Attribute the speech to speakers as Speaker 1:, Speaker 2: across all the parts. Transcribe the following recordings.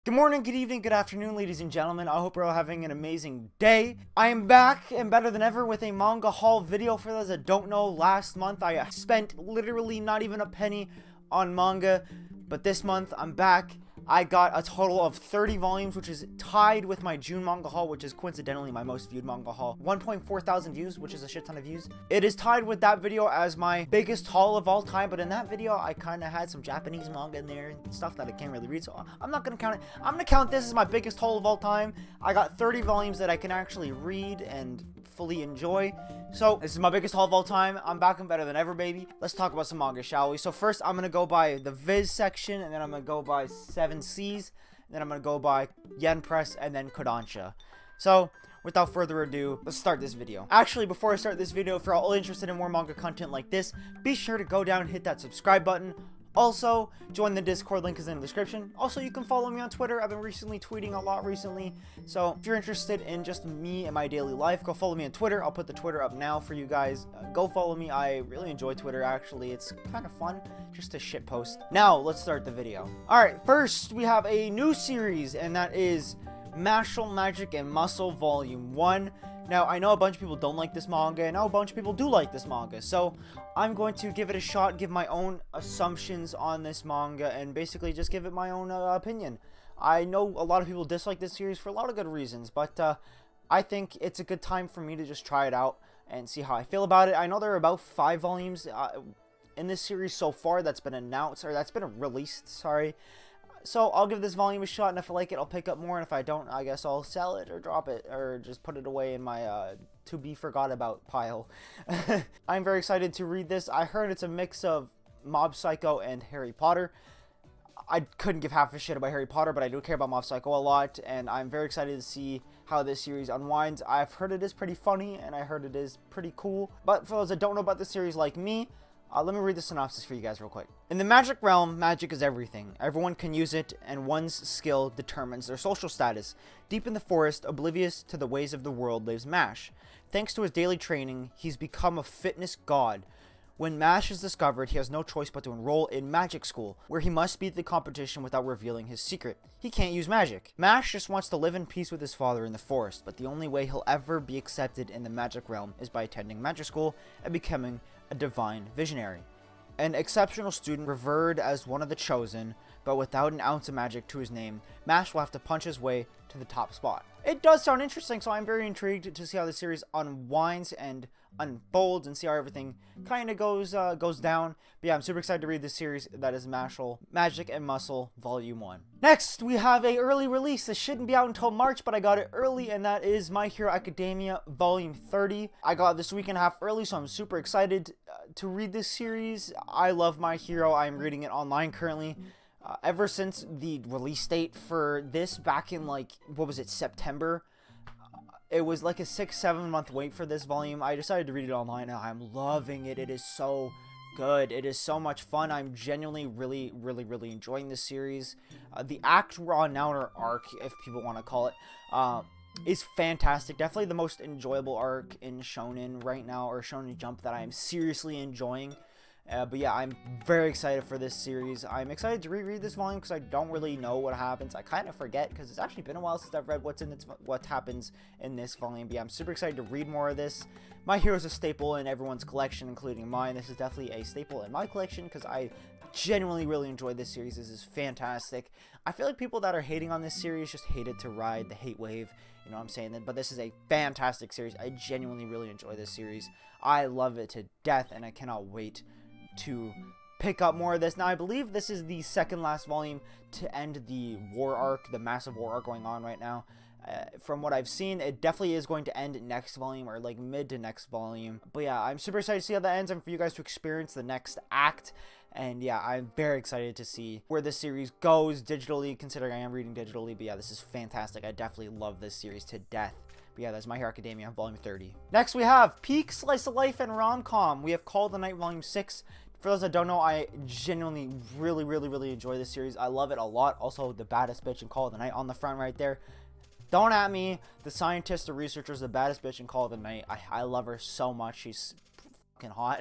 Speaker 1: Good morning, good evening, good afternoon, ladies and gentlemen. I hope you're all having an amazing day. I am back and better than ever with a manga haul video. For those that don't know, last month I spent literally not even a penny on manga, but this month I'm back. I got a total of 30 volumes, which is tied with my June manga haul, which is coincidentally my most viewed manga haul. 1.4 thousand views, which is a shit ton of views. It is tied with that video as my biggest haul of all time, but in that video, I kind of had some Japanese manga in there, stuff that I can't really read, so I'm not going to count it. I'm going to count this as my biggest haul of all time. I got 30 volumes that I can actually read and fully enjoy. So this is my biggest haul of all time. I'm back and better than ever, baby. Let's talk about some manga, shall we? So first I'm gonna go by the Viz section, and then I'm gonna go by 7Cs, and then I'm gonna go by Yen Press, and then Kodansha. So without further ado, let's start this video. Actually, before I start this video, if you're all interested in more manga content like this, be sure to go down and hit that subscribe button. Also, join the Discord, link is in the description. Also, you can follow me on Twitter. I've been recently tweeting a lot recently. So if you're interested in just me and my daily life, go follow me on Twitter. I'll put the Twitter up now for you guys. Go follow me. I really enjoy Twitter, actually. It's kind of fun just to shit post. Now, let's start the video. Alright, first we have a new series, and that is Martial Magic and Muscle Volume 1. Now, I know a bunch of people don't like this manga, and I know a bunch of people do like this manga, so I'm going to give it a shot, give my own assumptions on this manga, and basically just give it my own opinion. I know a lot of people dislike this series for a lot of good reasons, but I think it's a good time for me to just try it out and see how I feel about it. I know there are about 5 volumes in this series so far that's been announced, or that's been released, sorry. So I'll give this volume a shot, and if I like it, I'll pick up more, and if I don't, I guess I'll sell it or drop it or just put it away in my to be forgot about pile. I'm very excited to read this. I heard it's a mix of Mob Psycho and Harry Potter. I couldn't give half a shit about Harry Potter, but I do care about Mob Psycho a lot, and I'm very excited to see how this series unwinds. I've heard it is pretty funny, and I heard it is pretty cool. But for those that don't know about this series like me, let me read the synopsis for you guys real quick. In the magic realm, magic is everything. Everyone can use it, and one's skill determines their social status. Deep in the forest, oblivious to the ways of the world, lives Mash. Thanks to his daily training, he's become a fitness god. When Mash is discovered, he has no choice but to enroll in magic school, where he must beat the competition without revealing his secret. He can't use magic. Mash just wants to live in peace with his father in the forest, but the only way he'll ever be accepted in the magic realm is by attending magic school and becoming a divine visionary. An exceptional student revered as one of the chosen, but without an ounce of magic to his name, Mash will have to punch his way to the top spot. It does sound interesting, so I'm very intrigued to see how the series unwinds and unfolds and see how everything kind of goes down. But yeah, I'm super excited to read this series that is Martial Magic and Muscle Volume 1. Next, we have a early release. This shouldn't be out until March, but I got it early, and that is My Hero Academia Volume 30. I got it this week and a half early, so I'm super excited to read this series. I love My Hero. I'm reading it online currently. Ever since the release date for this back in, like, what was it, September? It was like a 6-7 month wait for this volume. I decided to read it online, and I'm loving it. It is so good. It is so much fun. I'm genuinely really enjoying this series. The act we're on now, or arc, if people want to call it, is fantastic. Definitely the most enjoyable arc in Shonen right now, or Shonen Jump, that I am seriously enjoying. But yeah, I'm very excited for this series. I'm excited to reread this volume because I don't really know what happens. I kind of forget because it's actually been a while since I've read what happens in this volume. But yeah, I'm super excited to read more of this. My Hero is a staple in everyone's collection, including mine. This is definitely a staple in my collection because I genuinely really enjoyed this series. This is fantastic. I feel like people that are hating on this series just hate it to ride the hate wave. You know what I'm saying? But this is a fantastic series. I genuinely really enjoy this series. I love it to death, and I cannot wait to pick up more of this. Now, I believe this is the second last volume to end the war arc, the massive war arc going on right now. From what I've seen, it definitely is going to end next volume, or like mid to next volume. But yeah, I'm super excited to see how that ends and for you guys to experience the next act. And yeah, I'm very excited to see where this series goes digitally, considering I am reading digitally. But yeah, this is fantastic. I definitely love this series to death. But yeah, that's My Hero Academia Volume 30. Next, we have Peak Slice of Life and Rom-Com. We have Call of the Night Volume 6. For those that don't know, I genuinely really enjoy this series. I love it a lot. Also, the baddest bitch in Call of the Night on the front right there. Don't at me. The scientist, the researchers, the baddest bitch in Call of the Night. I love her so much. She's hot.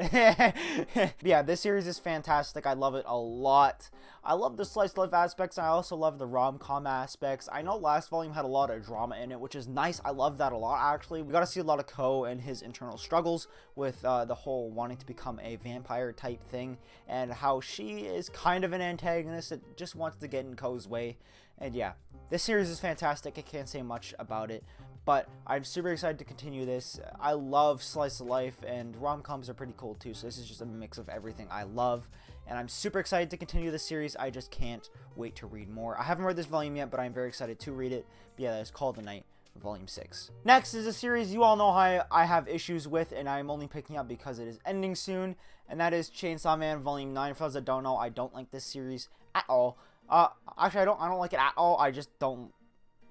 Speaker 1: Yeah, this series is fantastic. I love it a lot. I love the slice of life aspects. I also love the rom-com aspects. I know last volume had a lot of drama in it, which is nice. I love that a lot, actually. We got to see a lot of Ko and his internal struggles with the whole wanting to become a vampire type thing, and how she is kind of an antagonist that just wants to get in Ko's way. And yeah, this series is fantastic. I can't say much about it, but I'm super excited to continue this. I love slice of life, and rom-coms are pretty cool too, so this is just a mix of everything I love, and I'm super excited to continue this series. I just can't wait to read more. I haven't read this volume yet, but I'm very excited to read it. But yeah, that's Call of the Night, Volume 6. Next is a series you all know how I have issues with, and I'm only picking up because it is ending soon, and that is Chainsaw Man Volume 9. For those that don't know, I don't like this series at all. Actually, I don't like it at all. I just don't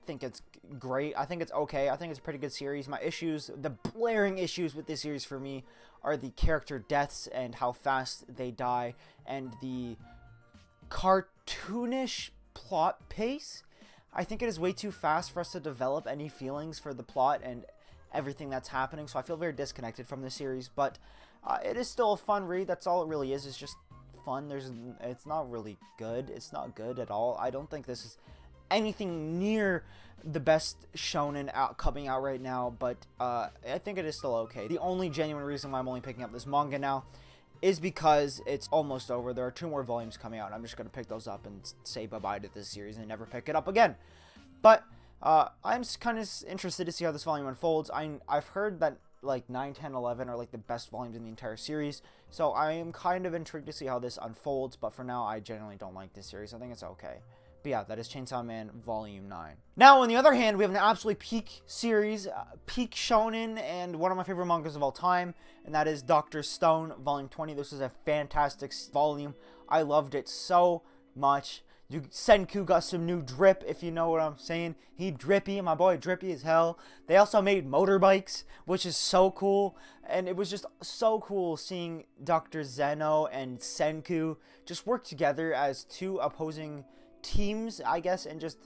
Speaker 1: think it's great. I think it's okay. I think it's a pretty good series. My issues, the blaring issues with this series for me, are the character deaths and how fast they die, and the cartoonish plot pace. I think it is way too fast for us to develop any feelings for the plot and everything that's happening, so I feel very disconnected from the series, but it is still a fun read. That's all it really is. It's just fun. It's not really good. It's not good at all. I don't think this is anything near the best shonen coming out right now, but I think it is still okay. The only genuine reason why I'm only picking up this manga now is because it's almost over. There are 2 more volumes coming out, and I'm just going to pick those up and say bye-bye to this series and never pick it up again. But I'm kind of interested to see how this volume unfolds. I've heard that like 9, 10, 11 are like the best volumes in the entire series, so I am kind of intrigued to see how this unfolds, but for now I generally don't like this series. I think it's okay. But yeah, that is Chainsaw Man Volume 9. Now, on the other hand, we have an absolutely peak series, peak shonen, and one of my favorite mangas of all time, and that is Dr. Stone Volume 20. This is a fantastic volume. I loved it so much. Senku got some new drip, if you know what I'm saying. He drippy, my boy drippy as hell. They also made motorbikes, which is so cool. And it was just so cool seeing Dr. Zeno and Senku just work together as 2 opposing teams, I guess, and just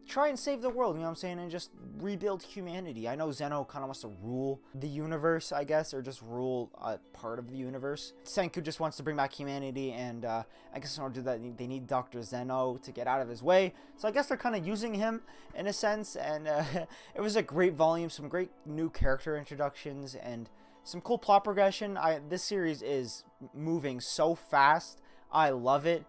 Speaker 1: try and save the world, you know what I'm saying, and just rebuild humanity. I know Zeno kind of wants to rule the universe, I guess, or just rule a part of the universe. Senku just wants to bring back humanity, and I guess in order to do that, they need Dr. Zeno to get out of his way. So I guess they're kind of using him in a sense, and it was a great volume, some great new character introductions, and some cool plot progression. This series is moving so fast. I love it.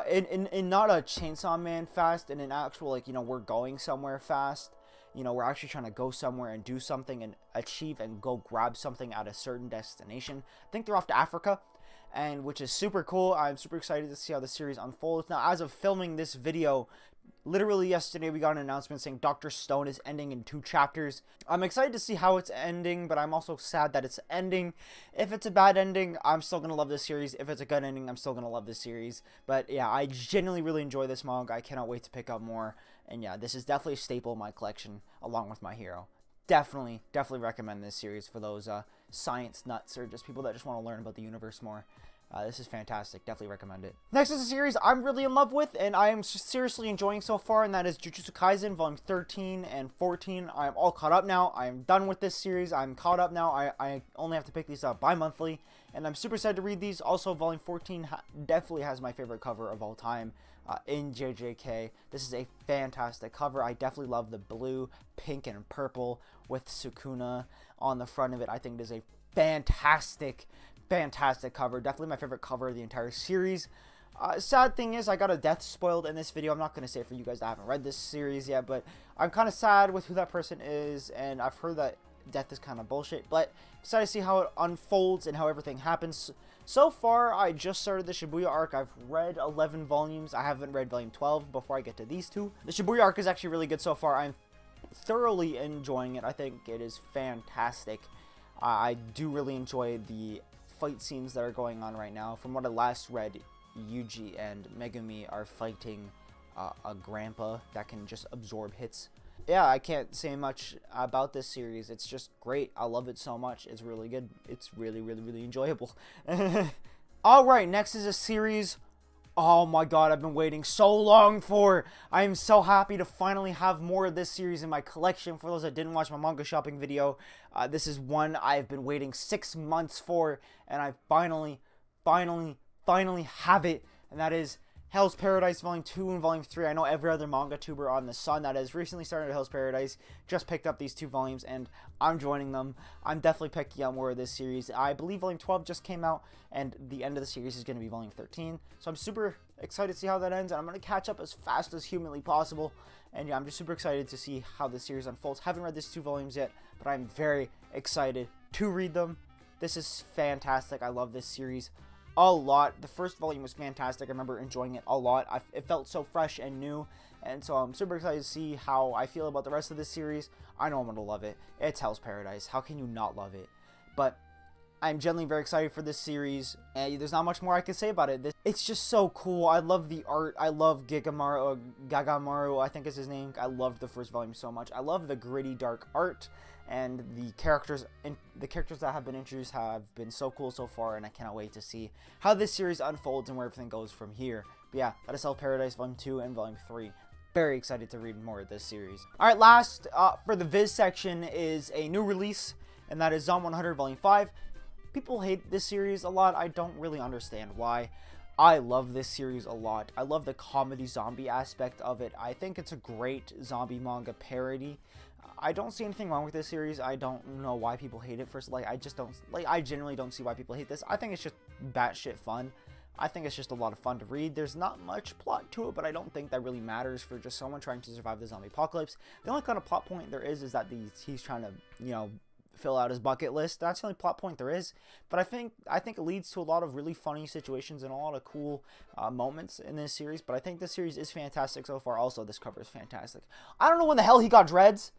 Speaker 1: In not a Chainsaw Man fast, in an actual, like, you know, we're going somewhere fast. You know, we're actually trying to go somewhere and do something and achieve and go grab something at a certain destination. I think they're off to Africa, and which is super cool. I'm super excited to see how the series unfolds. Now, as of filming this video, literally yesterday we got an announcement saying Dr. Stone is ending in 2 chapters. I'm excited to see how it's ending, but I'm also sad that it's ending. If it's a bad ending, I'm still going to love this series. If it's a good ending, I'm still going to love this series. But yeah, I genuinely really enjoy this manga. I cannot wait to pick up more. And yeah, this is definitely a staple in my collection, along with My Hero. Definitely recommend this series for those science nuts or just people that just want to learn about the universe more. This is fantastic. Definitely recommend it. Next is a series I'm really in love with, and I am seriously enjoying so far, and that is Jujutsu Kaisen Volume 13 and 14. I am all caught up now. I am done with this series. I'm caught up now. I only have to pick these up bi-monthly, and I'm super excited to read these. Also, Volume 14 definitely has my favorite cover of all time in JJK. This is a fantastic cover. I definitely love the blue, pink, and purple with Sukuna on the front of it. I think it is a fantastic cover. Definitely my favorite cover of the entire series. Sad thing is, I got a death spoiled in this video. I'm not going to say it for you guys that haven't read this series yet, but I'm kind of sad with who that person is, and I've heard that death is kind of bullshit, but excited to see how it unfolds and how everything happens. So far, I just started the Shibuya arc. I've read 11 volumes. I haven't read volume 12 before I get to these 2. The Shibuya arc is actually really good so far. I'm thoroughly enjoying it. I think it is fantastic. I do really enjoy the fight scenes that are going on right now. From what I last read, Yuji and Megumi are fighting a grandpa that can just absorb hits. Yeah, I can't say much about this series. It's just great. I love it so much. It's really good. It's really enjoyable. Alright, next is a series oh my god, I've been waiting so long for. I am so happy to finally have more of this series in my collection. For those that didn't watch my manga shopping video, this is one I've been waiting 6 months for, and I finally have it, and that is Hell's Paradise Volume 2 and Volume 3. I know every other manga tuber on the sun that has recently started Hell's Paradise just picked up these 2 volumes, and I'm joining them. I'm definitely picking up more of this series. I believe Volume 12 just came out, and the end of the series is going to be Volume 13. So I'm super excited to see how that ends, and I'm going to catch up as fast as humanly possible. And yeah, I'm just super excited to see how this series unfolds. Haven't read these 2 volumes yet, but I'm very excited to read them. This is fantastic. I love this series a lot. The first volume was fantastic. I remember enjoying it a lot. It felt so fresh and new, and so I'm super excited to see how I feel about the rest of this series. I know I'm gonna love it. It's Hell's Paradise. How can you not love it? But I'm genuinely very excited for this series, and there's not much more I can say about it. It's just so cool. I love the art. I love Gagamaru, I think is his name. I loved the first volume so much. I love the gritty, dark art, and the characters that have been introduced have been so cool so far, and I cannot wait to see how this series unfolds and where everything goes from here. But yeah, that is Hell's Paradise Volume 2 and Volume 3. Very excited to read more of this series. Alright, last for the Viz section is a new release, and that is Zom 100 Volume 5. People hate this series a lot. I don't really understand why. I love this series a lot. I love the comedy zombie aspect of it. I think it's a great zombie manga parody. I don't see anything wrong with this series. I don't know why people hate it. First, I genuinely don't see why people hate this. I think it's just batshit fun. I think it's just a lot of fun to read. There's not much plot to it, but I don't think that really matters for just someone trying to survive the zombie apocalypse. The only kind of plot point there is that he's trying to, you know, fill out his bucket list. That's the only plot point there is. But I think it leads to a lot of really funny situations and a lot of cool moments in this series. But I think this series is fantastic so far. Also, this cover is fantastic. I don't know when the hell he got dreads.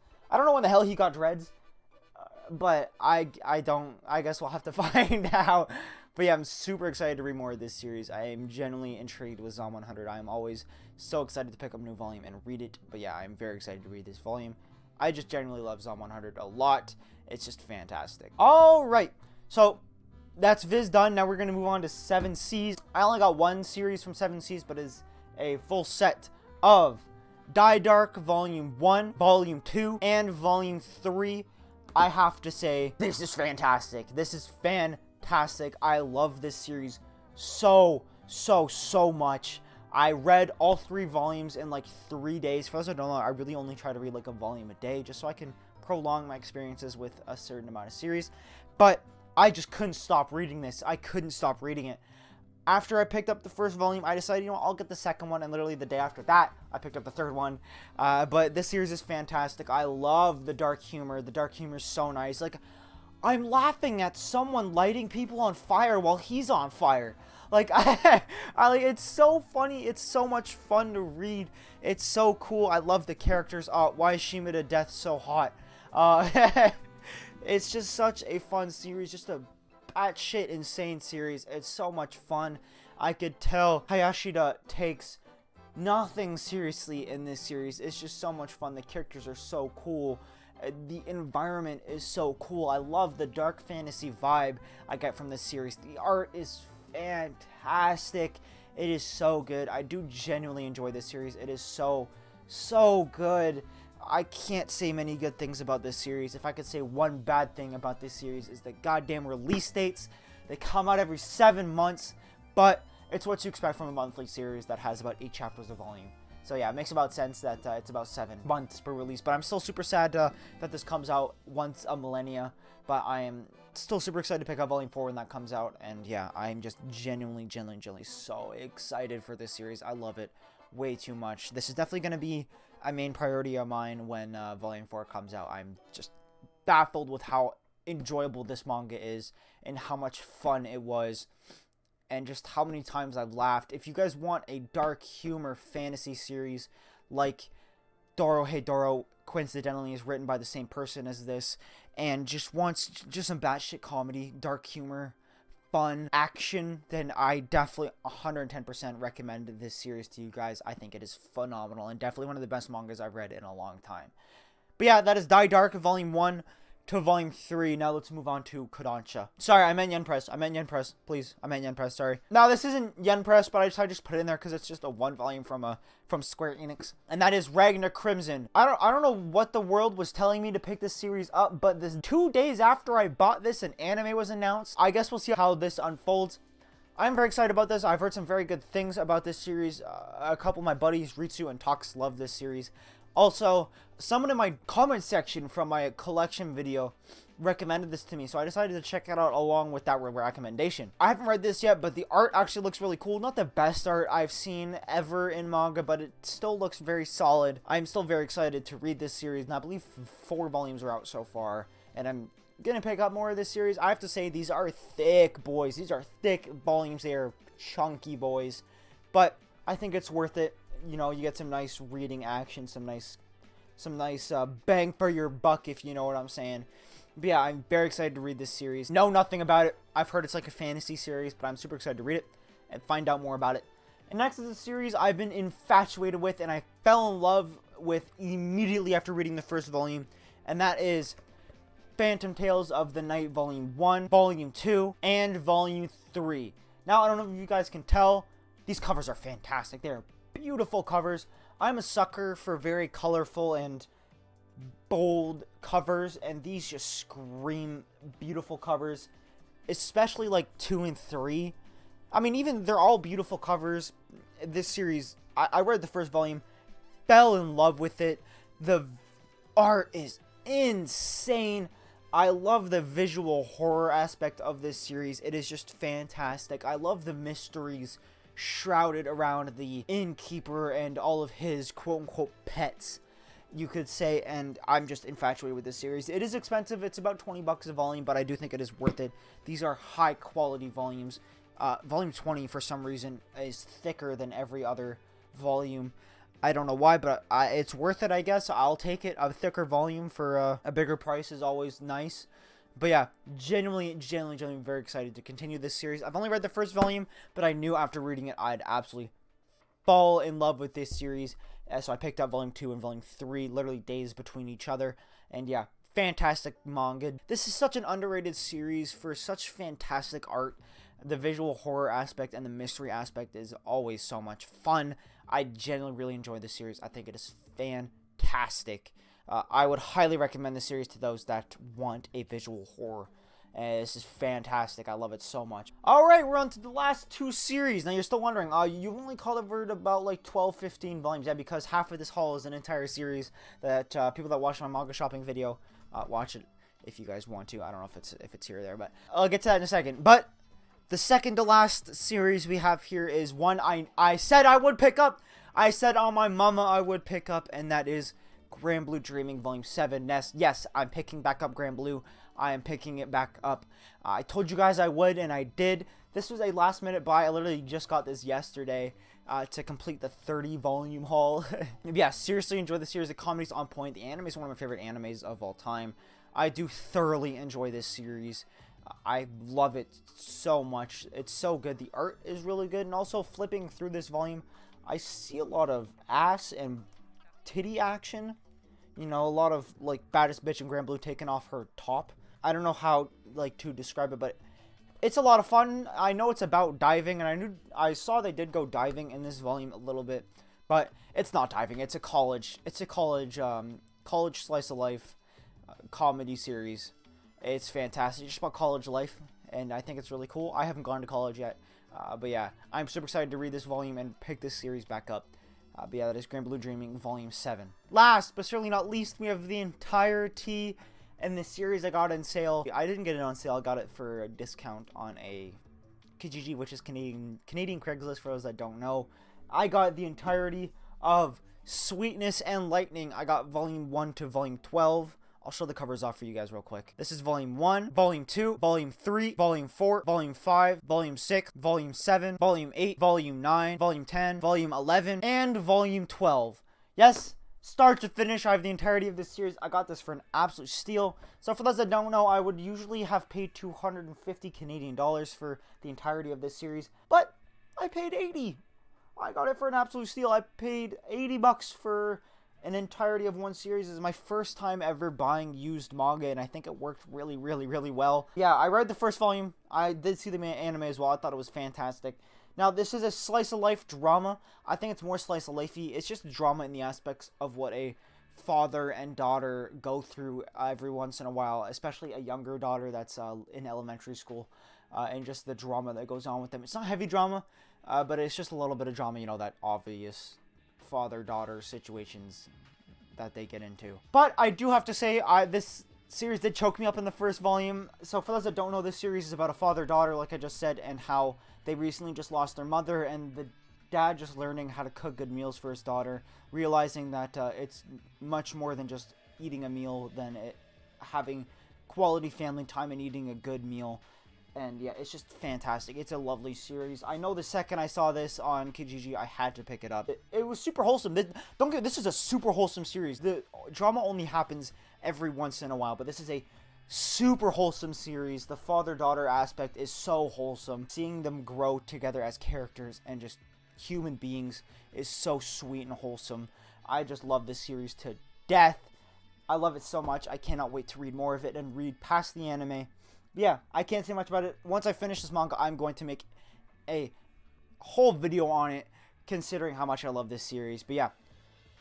Speaker 1: But I guess we'll have to find out. But yeah, I'm super excited to read more of this series. I am genuinely intrigued with Zom 100. I am always so excited to pick up a new volume and read it. But yeah, I'm very excited to read this volume. I just genuinely love Zom 100 a lot. It's just fantastic. Alright, so that's Viz done. Now we're going to move on to 7 Seas. I only got 1 series from 7 Seas, but it's a full set of Die Dark Volume 1, Volume 2, and Volume 3. I have to say, this is fantastic. This is fantastic. I love this series so much. I read all 3 volumes in like 3 days. For those who don't know, I really only try to read like a volume a day just so I can prolong my experiences with a certain amount of series. But I just couldn't stop reading this. I couldn't stop reading it. After I picked up the first volume, I decided, you know, I'll get the second one, and literally the day after that, I picked up the third one. But this series is fantastic. I love the dark humor. The dark humor is so nice. Like, I'm laughing at someone lighting people on fire while he's on fire. Like, it's so funny. It's so much fun to read. It's so cool. I love the characters. Why is Shimada Death so hot? It's just such a fun series. Just a batshit insane series. It's so much fun. I could tell Hayashida takes nothing seriously in this series. It's just so much fun. The characters are so cool. The environment is so cool. I love the dark fantasy vibe I get from this series. The art is fantastic. It is so good. I do genuinely enjoy this series. It is so good. I can't say many good things about this series. If I could say one bad thing about this series is the goddamn release dates. They come out every 7 months, but it's what you expect from a monthly series that has about 8 chapters a volume. So yeah, it makes about sense that it's about 7 months per release. But I'm still super sad that this comes out once a millennia. But I am still super excited to pick up Volume 4 when that comes out. And yeah, I'm just genuinely so excited for this series. I love it way too much. This is definitely going to be a main priority of mine when Volume 4 comes out. I'm just baffled with how enjoyable this manga is and how much fun it was. And just how many times I've laughed. If you guys want a dark humor fantasy series like Doro Hey Doro, coincidentally is written by the same person as this, and just wants just some batshit comedy, dark humor, fun, action, then I definitely 110% recommend this series to you guys. I think it is phenomenal and definitely one of the best mangas I've read in a long time. But yeah, that is Die Dark Volume 1. to volume 3. Now let's move on to Kodansha. Sorry, I meant Yen Press. Please. I meant Yen Press, sorry. Now, this isn't Yen Press, but I just put it in there because it's just a one volume from Square Enix. And that is Ragnar Crimson. I don't know what the world was telling me to pick this series up, but this 2 days after I bought this, an anime was announced. I guess we'll see how this unfolds. I'm very excited about this. I've heard some very good things about this series. A couple of my buddies, Ritsu and Tox, love this series. Also, someone in my comment section from my collection video recommended this to me, so I decided to check it out along with that recommendation. I haven't read this yet, but the art actually looks really cool. Not the best art I've seen ever in manga, but it still looks very solid. I'm still very excited to read this series, and I believe 4 volumes are out so far, and I'm gonna pick up more of this series. I have to say, these are thick boys. These are thick volumes. They are chunky boys, but I think it's worth it. You know, you get some nice reading action, some nice bang for your buck, if you know what I'm saying. But yeah, I'm very excited to read this series. Know nothing about it. I've heard it's like a fantasy series, but I'm super excited to read it and find out more about it. And next is a series I've been infatuated with, and I fell in love with immediately after reading the first volume, and that is Phantom Tales of the Night Volume 1, Volume 2, and Volume 3. Now, I don't know if you guys can tell, these covers are fantastic. They are beautiful covers. I'm a sucker for very colorful and bold covers, and these just scream beautiful covers, especially like 2 and 3. I mean, even they're all beautiful covers. This series, I read the first volume, fell in love with it. The art is insane. I love the visual horror aspect of this series. It is just fantastic. I love the mysteries shrouded around the innkeeper and all of his quote-unquote pets, you could say, and I'm just infatuated with this series. It is expensive. It's about 20 bucks a volume, but I do think it is worth it. These are high-quality volumes. Volume 20, for some reason, is thicker than every other volume. I don't know why, but it's worth it, I guess. I'll take it. A thicker volume for a bigger price is always nice. But yeah, genuinely very excited to continue this series. I've only read the first volume, but I knew after reading it, I'd absolutely fall in love with this series. So I picked up Volume 2 and Volume 3, literally days between each other. And yeah, fantastic manga. This is such an underrated series for such fantastic art. The visual horror aspect and the mystery aspect is always so much fun. I genuinely really enjoy this series. I think it is fantastic. I would highly recommend this series to those that want a visual horror. This is fantastic. I love it so much. Alright, we're on to the last 2 series. Now, you're still wondering, you've only covered about like 12-15 volumes. Yeah, because half of this haul is an entire series that people that watch my manga shopping video watch it if you guys want to. I don't know if it's here or there, but I'll get to that in a second. But the second to last series we have here is one I said I would pick up. I said on my mama I would pick up, and that is Grand Blue Dreaming Volume 7. Yes, I'm picking back up Grand Blue. I am picking it back up. I told you guys I would, and I did. This was a last minute buy. I literally just got this yesterday to complete the 30-volume haul. Yeah, seriously enjoy the series. The comedy's on point. The anime is one of my favorite animes of all time. I do thoroughly enjoy this series. I love it so much. It's so good. The art is really good, and also flipping through this volume, I see a lot of ass and titty action. You know, a lot of like baddest bitch in Grand Blue taking off her top. I don't know how like to describe it, but it's a lot of fun. I know it's about diving, and I saw they did go diving in this volume a little bit, but it's not diving. It's a college slice of life comedy series. It's fantastic. It's just about college life, and I think it's really cool. I haven't gone to college yet, but yeah, I'm super excited to read this volume and pick this series back up. But yeah, that is Grand Blue Dreaming Volume 7. Last, but certainly not least, we have the entirety in this series I got on sale. I didn't get it on sale. I got it for a discount on a Kijiji, which is Canadian Craigslist for those that don't know. I got the entirety of Sweetness and Lightning. I got Volume 1 to Volume 12. I'll show the covers off for you guys real quick. This is Volume 1, Volume 2, Volume 3, Volume 4, Volume 5, Volume 6, Volume 7, Volume 8, Volume 9, Volume 10, Volume 11, and Volume 12. Yes, start to finish, I have the entirety of this series. I got this for an absolute steal. So for those that don't know, I would usually have paid 250 Canadian dollars for the entirety of this series, but I paid 80. I got it for an absolute steal. I paid 80 bucks for an entirety of one series. This is my first time ever buying used manga, and I think it worked really, really, really well. Yeah, I read the first volume. I did see the anime as well. I thought it was fantastic. Now, this is a slice-of-life drama. I think it's more slice-of-lifey. It's just drama in the aspects of what a father and daughter go through every once in a while, especially a younger daughter that's in elementary school, and just the drama that goes on with them. It's not heavy drama, but it's just a little bit of drama, you know, that obvious father-daughter situations that they get into. But I do have to say, this series did choke me up in the first volume. So for those that don't know, this series is about a father-daughter, like I just said, and how they recently just lost their mother, and the dad just learning how to cook good meals for his daughter, realizing that it's much more than just eating a meal, than having quality family time and eating a good meal. And yeah, it's just fantastic. It's a lovely series. I know the second I saw this on Kijiji, I had to pick it up. It was super wholesome. This is a super wholesome series. The drama only happens every once in a while, but this is a super wholesome series. The father-daughter aspect is so wholesome. Seeing them grow together as characters and just human beings is so sweet and wholesome. I just love this series to death. I love it so much. I cannot wait to read more of it and read past the anime. Yeah, I can't say much about it. Once I finish this manga, I'm going to make a whole video on it, considering how much I love this series. But yeah,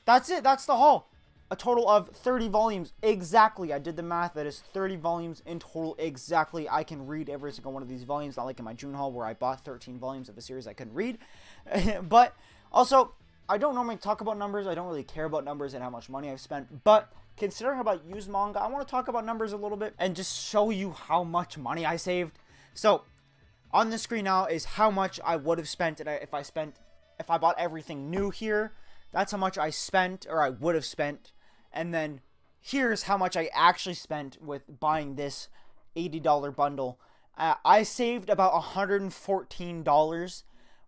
Speaker 1: that's it. That's the haul. A total of 30 volumes exactly. I did the math. That is 30 volumes in total exactly. I can read every single one of these volumes, not like in my June haul where I bought 13 volumes of a series I couldn't read. But also, I don't normally talk about numbers. I don't really care about numbers and how much money I've spent. But considering about used manga, I want to talk about numbers a little bit and just show you how much money I saved. So, on the screen now is how much I would have spent if I bought everything new here. That's how much I spent, or I would have spent. And then here's how much I actually spent with buying this $80 bundle. I saved about $114,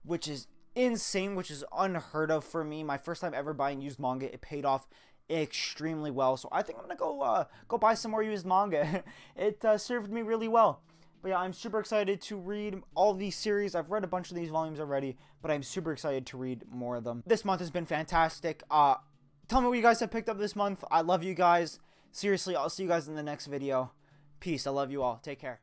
Speaker 1: which is insane, which is unheard of for me. My first time ever buying used manga. It paid off extremely well, so I think I'm gonna go buy some more used manga. It served me really well. But yeah, I'm super excited to read all these series. I've read a bunch of these volumes already, but I'm super excited to read more of them. This month has been fantastic. Tell me what you guys have picked up this month. I love you guys. Seriously, I'll see you guys in the next video. Peace. I love you all. Take care.